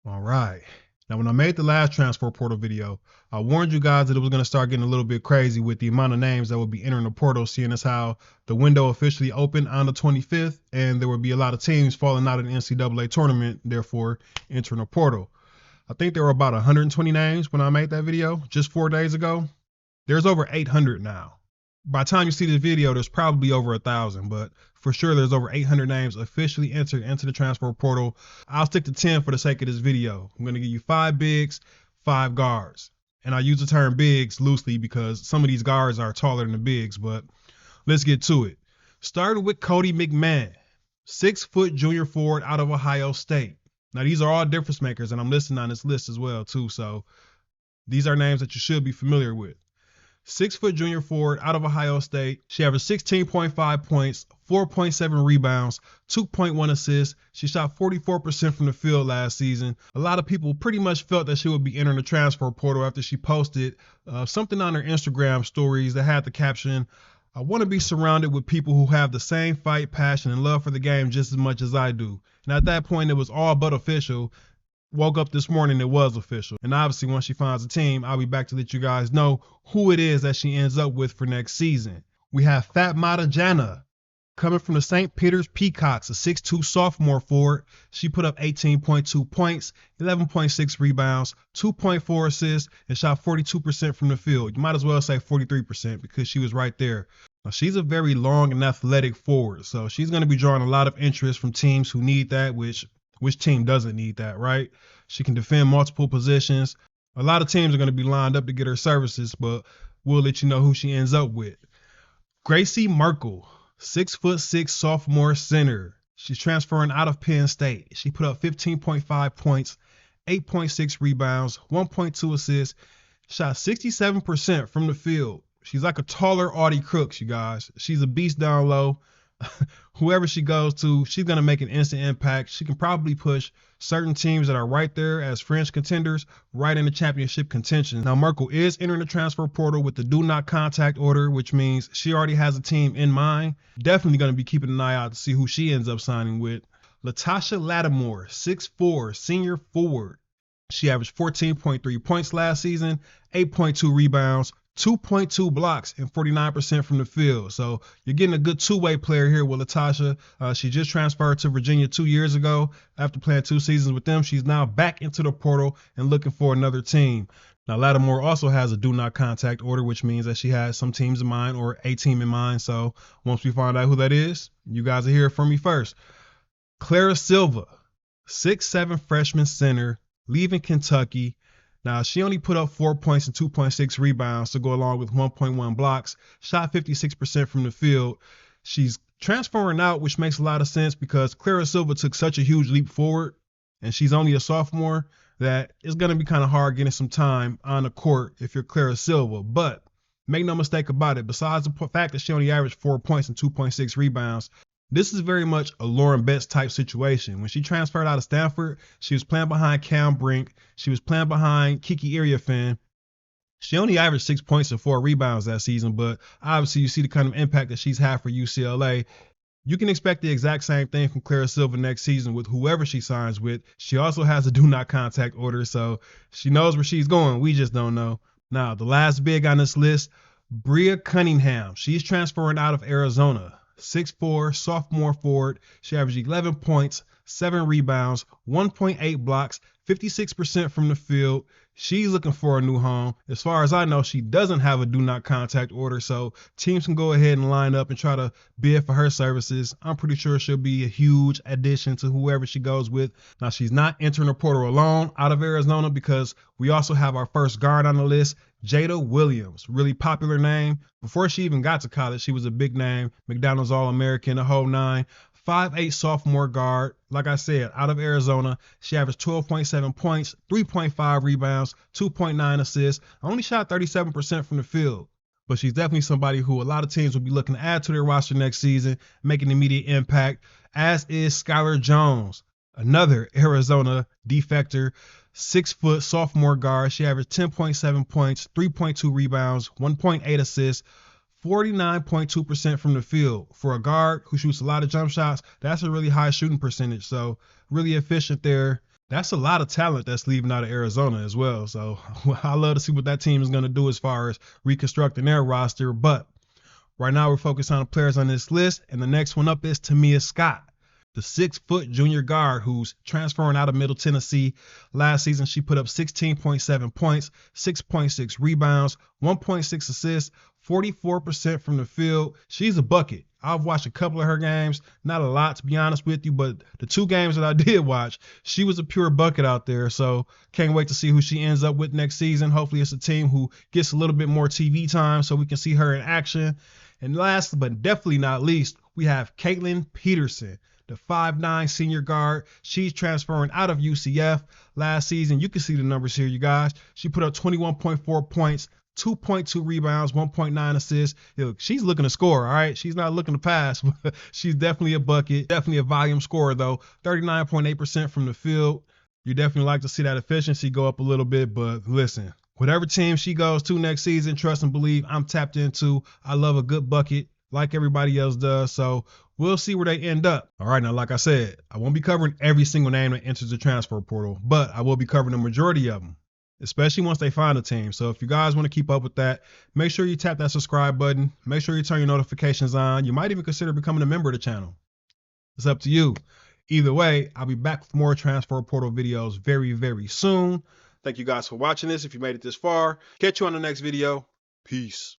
All right. Now, when I made the last transfer portal video, I warned you guys that it was going to start getting a little bit crazy with the amount of names that would be entering the portal, seeing as how the window officially opened on the 25th, and there would be a lot of teams falling out of the NCAA tournament, therefore entering the portal. I think there were about 120 names when I made that video just 4 days ago. There's over 800 now. By the time you see this video, there's probably over 1,000, but for sure there's over 800 names officially entered into the transfer portal. I'll stick to 10 for the sake of this video. I'm going to give you 5 bigs, 5 guards. And I use the term bigs loosely because some of these guards are taller than the bigs, but let's get to it. Starting with Cotie McMahon, 6-foot junior forward out of Ohio State. Now these are all difference makers, and I'm listing on this list as well too, so these are names that you should be familiar with. 6-foot junior forward out of Ohio State. She averaged 16.5 points, 4.7 rebounds, 2.1 assists. She shot 44% from the field last season. A lot of people pretty much felt that she would be entering the transfer portal after she posted something on her Instagram stories that had the caption, "I want to be surrounded with people who have the same fight, passion, and love for the game just as much as I do." And at that point, it was all but official. Woke up this morning, it was official. And obviously, once she finds a team, I'll be back to let you guys know who it is that she ends up with for next season. We have Fatmata Jana coming from the St. Peter's Peacocks, a 6'2 sophomore forward. She put up 18.2 points, 11.6 rebounds, 2.4 assists, and shot 42% from the field. You might as well say 43% because she was right there. Now, she's a very long and athletic forward, so she's going to be drawing a lot of interest from teams who need that, which team doesn't need that, right? She can defend multiple positions. A lot of teams are going to be lined up to get her services, but we'll let you know who she ends up with. Gracie Merkel, 6'6" sophomore center. She's transferring out of Penn State. She put up 15.5 points, 8.6 rebounds, 1.2 assists, shot 67% from the field. She's like a taller Audie Crooks, you guys. She's a beast down low. Whoever she goes to, she's going to make an instant impact. She can probably push certain teams that are right there as fringe contenders right into championship contention. Now, Merkel is entering the transfer portal with the do not contact order, which means she already has a team in mind. Definitely going to be keeping an eye out to see who she ends up signing with. Latasha Lattimore, 6'4", senior forward. She averaged 14.3 points last season, 8.2 rebounds, 2.2 blocks, and 49% from the field. So you're getting a good two-way player here with Latasha. She just transferred to Virginia 2 years ago. After playing 2 seasons with them, she's now back into the portal and looking for another team. Now, Lattimore also has a do not contact order, which means that she has some teams in mind or a team in mind. So once we find out who that is, you guys will hear from me first. Clara Silva, 6'7" freshman center, leaving Kentucky. Now, she only put up 4 points and 2.6 rebounds to go along with 1.1 blocks, shot 56% from the field. She's transferring out, which makes a lot of sense because Clara Silva took such a huge leap forward, and she's only a sophomore, that it's going to be kind of hard getting some time on the court if you're Clara Silva. But make no mistake about it, besides the fact that she only averaged 4 points and 2.6 rebounds, this is very much a Lauren Betts type situation. When she transferred out of Stanford, she was playing behind Cam Brink. She was playing behind Kiki Iriafen. She only averaged 6 points and 4 rebounds that season, but obviously you see the kind of impact that she's had for UCLA. You can expect the exact same thing from Clara Silva next season with whoever she signs with. She also has a do not contact order, so she knows where she's going. We just don't know. Now, the last big on this list, Bria Cunningham. She's transferring out of Arizona. 6'4", sophomore forward. She averaged 11 points, 7 rebounds, 1.8 blocks, 56% from the field. She's looking for a new home. As far as I know, she doesn't have a do not contact order, so teams can go ahead and line up and try to bid for her services. I'm pretty sure she'll be a huge addition to whoever she goes with. Now, she's not entering the portal alone out of Arizona because we also have our first guard on the list, Jada Williams, really popular name. Before she even got to college, she was a big name, McDonald's All-American, the whole nine. 5'8" sophomore guard. Like I said, out of Arizona, she averaged 12.7 points, 3.5 rebounds, 2.9 assists. Only shot 37% from the field. But she's definitely somebody who a lot of teams will be looking to add to their roster next season, make an immediate impact, as is Skylar Jones, another Arizona defector, 6-foot sophomore guard. She averaged 10.7 points, 3.2 rebounds, 1.8 assists, 49.2% from the field. For a guard who shoots a lot of jump shots, that's a really high shooting percentage. So really efficient there. That's a lot of talent that's leaving out of Arizona as well. So I love to see what that team is going to do as far as reconstructing their roster. But right now we're focused on the players on this list. And the next one up is Tamia Scott, the 6-foot junior guard who's transferring out of Middle Tennessee. Last season, she put up 16.7 points, 6.6 rebounds, 1.6 assists, 44% from the field. She's a bucket. I've watched a couple of her games, not a lot to be honest with you, but the 2 games that I did watch, she was a pure bucket out there. So can't wait to see who she ends up with next season. Hopefully it's a team who gets a little bit more TV time so we can see her in action. And last but definitely not least, we have Caitlin Peterson, the 5'9" senior guard. She's transferring out of UCF. Last season, you can see the numbers here, you guys. She put up 21.4 points, 2.2 rebounds, 1.9 assists. Look, she's looking to score, all right? She's not looking to pass, but she's definitely a bucket, definitely a volume scorer, though. 39.8% from the field. You definitely like to see that efficiency go up a little bit, but listen, whatever team she goes to next season, trust and believe, I'm tapped into. I love a good bucket like everybody else does, so we'll see where they end up. All right, now, like I said, I won't be covering every single name that enters the transfer portal, but I will be covering the majority of them, especially once they find a team. So if you guys want to keep up with that, make sure you tap that subscribe button. Make sure you turn your notifications on. You might even consider becoming a member of the channel. It's up to you. Either way, I'll be back with more transfer portal videos very, very soon. Thank you guys for watching this. If you made it this far, catch you on the next video. Peace.